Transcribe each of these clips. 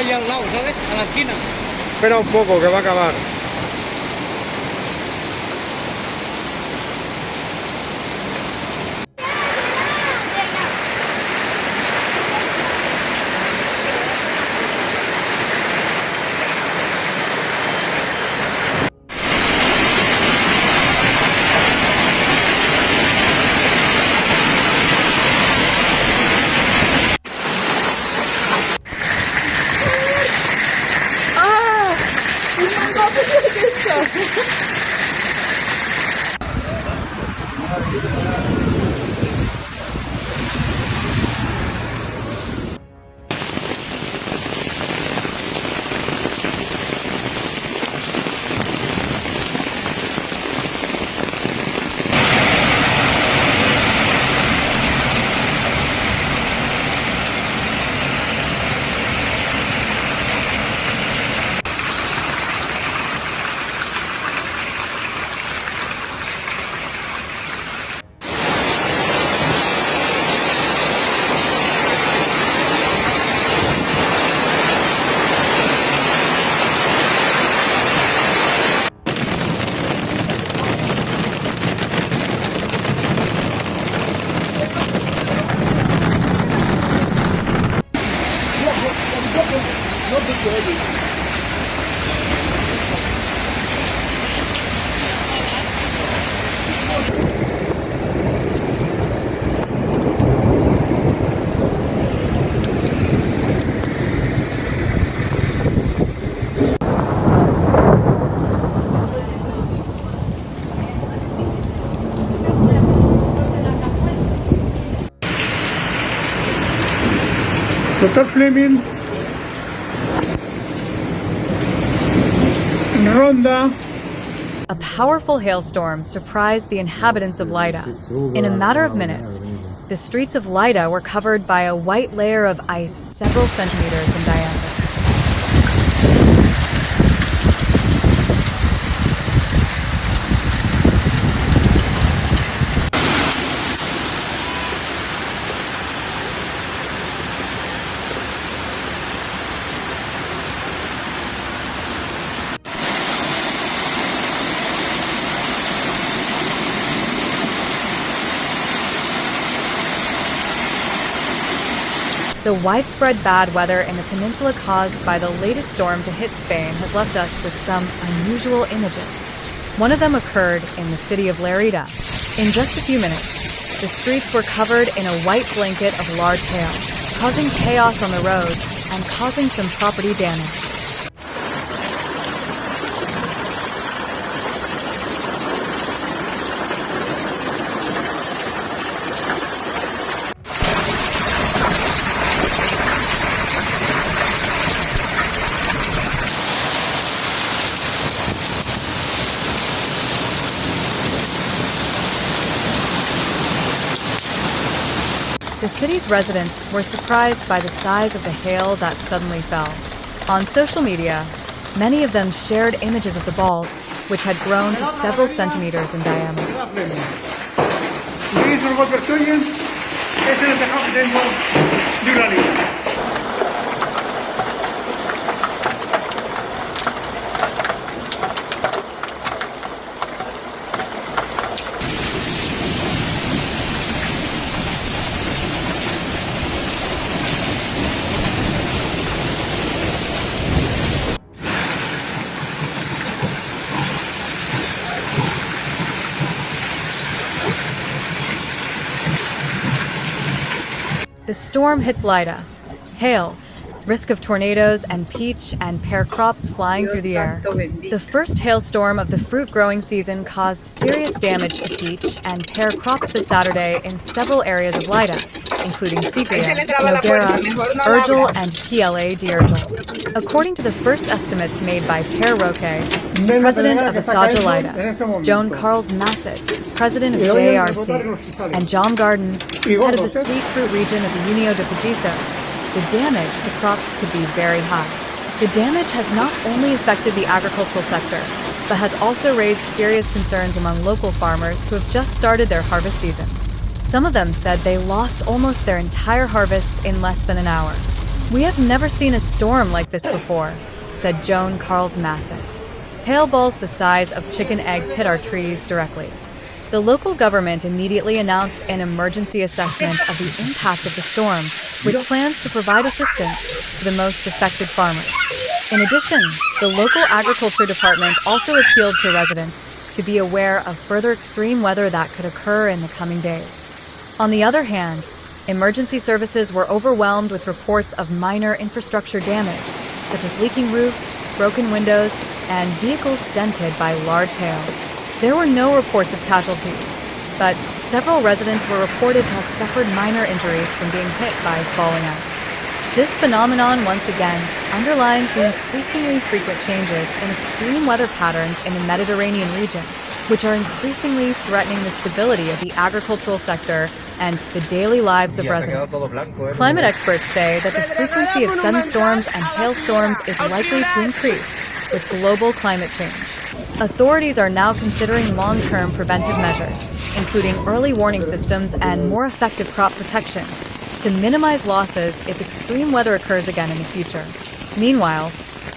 allá al lado, ¿sabes? A la esquina. Espera un poco, que va a acabar. Doctor Fleming, Ronda. A powerful hailstorm surprised the inhabitants of Lleida. In a matter of minutes, the streets of Lleida were covered by a white layer of ice several centimeters in diameter. The widespread bad weather in the peninsula caused by the latest storm to hit Spain has left us with some unusual images. One of them occurred in the city of Lérida. In just a few minutes, the streets were covered in a white blanket of large hail, causing chaos on the roads and causing some property damage. The city's residents were surprised by the size of the hail that suddenly fell. On social media, many of them shared images of the balls, which had grown to several centimeters in diameter. The storm hits Lleida. Hail, risk of tornadoes, and peach and pear crops flying through the air. The first hailstorm of the fruit-growing season caused serious damage to peach and pear crops this Saturday in several areas of Lleida, including Sigria, Noguera, Urgell, and PLA de Urgell. According to the first estimates made by Per Roque, president of Assaja Lleida, Joan Carles Masset, president of JRC, and John Gardens, head of the sweet fruit region of the Unió de Paggesos, the damage to crops could be very high. The damage has not only affected the agricultural sector, but has also raised serious concerns among local farmers who have just started their harvest season. Some of them said they lost almost their entire harvest in less than an hour. "We have never seen a storm like this before," said Joan Carls-Massett. "Hail balls the size of chicken eggs hit our trees directly." The local government immediately announced an emergency assessment of the impact of the storm, with plans to provide assistance to the most affected farmers. In addition, the local agriculture department also appealed to residents to be aware of further extreme weather that could occur in the coming days. On the other hand, emergency services were overwhelmed with reports of minor infrastructure damage, such as leaking roofs, broken windows, and vehicles dented by large hail. There were no reports of casualties, but several residents were reported to have suffered minor injuries from being hit by falling ice. This phenomenon once again underlines the increasingly frequent changes in extreme weather patterns in the Mediterranean region, which are increasingly threatening the stability of the agricultural sector and the daily lives of residents. Climate experts say that the frequency of sunstorms and hailstorms is likely to increase with global climate change. Authorities are now considering long-term preventive measures, including early warning systems and more effective crop protection, to minimize losses if extreme weather occurs again in the future. Meanwhile,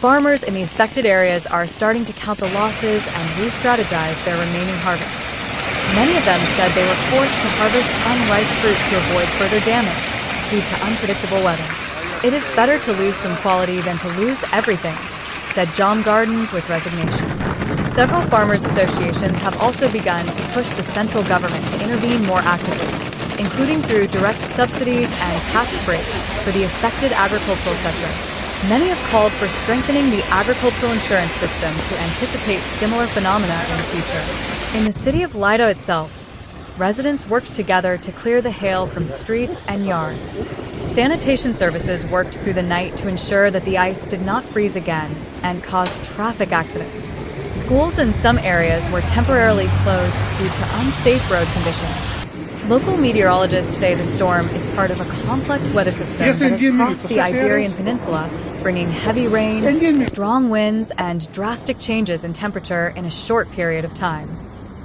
farmers in the affected areas are starting to count the losses and re-strategize their remaining harvests. Many of them said they were forced to harvest unripe fruit to avoid further damage due to unpredictable weather. "It is better to lose some quality than to lose everything," said John Gardens with resignation. Several farmers' associations have also begun to push the central government to intervene more actively, including through direct subsidies and tax breaks for the affected agricultural sector. Many have called for strengthening the agricultural insurance system to anticipate similar phenomena in the future. In the city of Lleida itself, residents worked together to clear the hail from streets and yards. Sanitation services worked through the night to ensure that the ice did not freeze again and cause traffic accidents. Schools in some areas were temporarily closed due to unsafe road conditions. Local meteorologists say the storm is part of a complex weather system that has crossed the Iberian Peninsula, bringing heavy rain, strong winds, and drastic changes in temperature in a short period of time.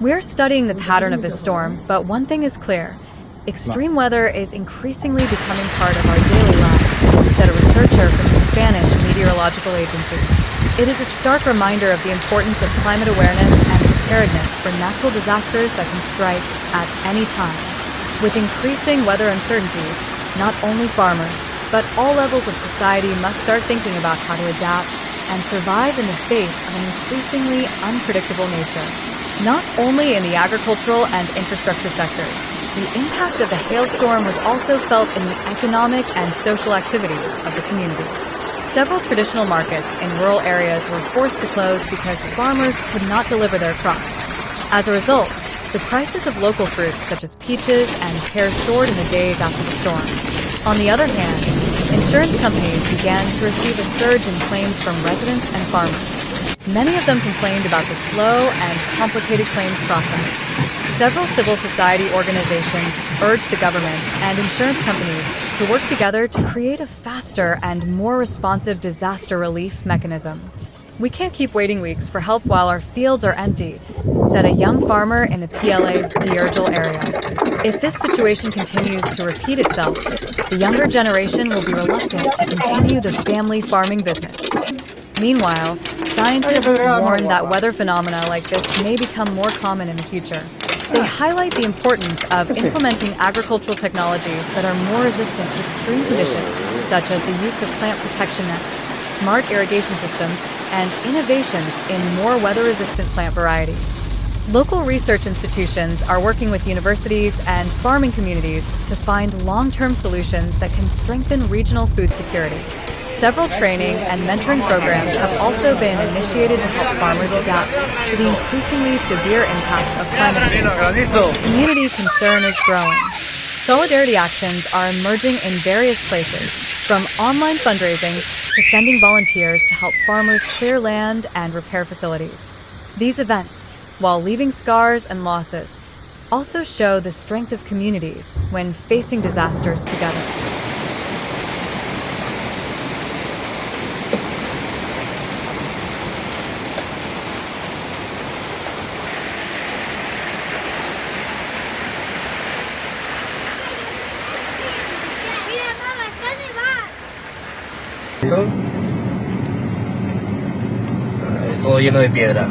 We're studying the pattern of this storm, but one thing is clear. Extreme weather is increasingly becoming part of our daily lives, said a researcher from the Spanish Meteorological Agency. It is a stark reminder of the importance of climate awareness and preparedness for natural disasters that can strike at any time. With increasing weather uncertainty, not only farmers, but all levels of society must start thinking about how to adapt and survive in the face of an increasingly unpredictable nature. Not only in the agricultural and infrastructure sectors, the impact of the hailstorm was also felt in the economic and social activities of the community. Several traditional markets in rural areas were forced to close because farmers could not deliver their crops. As a result, the prices of local fruits such as peaches and pears soared in the days after the storm. On the other hand, insurance companies began to receive a surge in claims from residents and farmers. Many of them complained about the slow and complicated claims process. Several civil society organizations urged the government and insurance companies to work together to create a faster and more responsive disaster relief mechanism. "We can't keep waiting weeks for help while our fields are empty," said a young farmer in the PLA Diurgel area. "If this situation continues to repeat itself, the younger generation will be reluctant to continue the family farming business." Meanwhile, scientists warn that weather phenomena like this may become more common in the future. They highlight the importance of implementing agricultural technologies that are more resistant to extreme conditions, such as the use of plant protection nets, smart irrigation systems, and innovations in more weather-resistant plant varieties. Local research institutions are working with universities and farming communities to find long-term solutions that can strengthen regional food security. Several training and mentoring programs have also been initiated to help farmers adapt to the increasingly severe impacts of climate change. Community concern is growing. Solidarity actions are emerging in various places, from online fundraising to sending volunteers to help farmers clear land and repair facilities. These events, while leaving scars and losses, also show the strength of communities when facing disasters together. Todo lleno de piedra.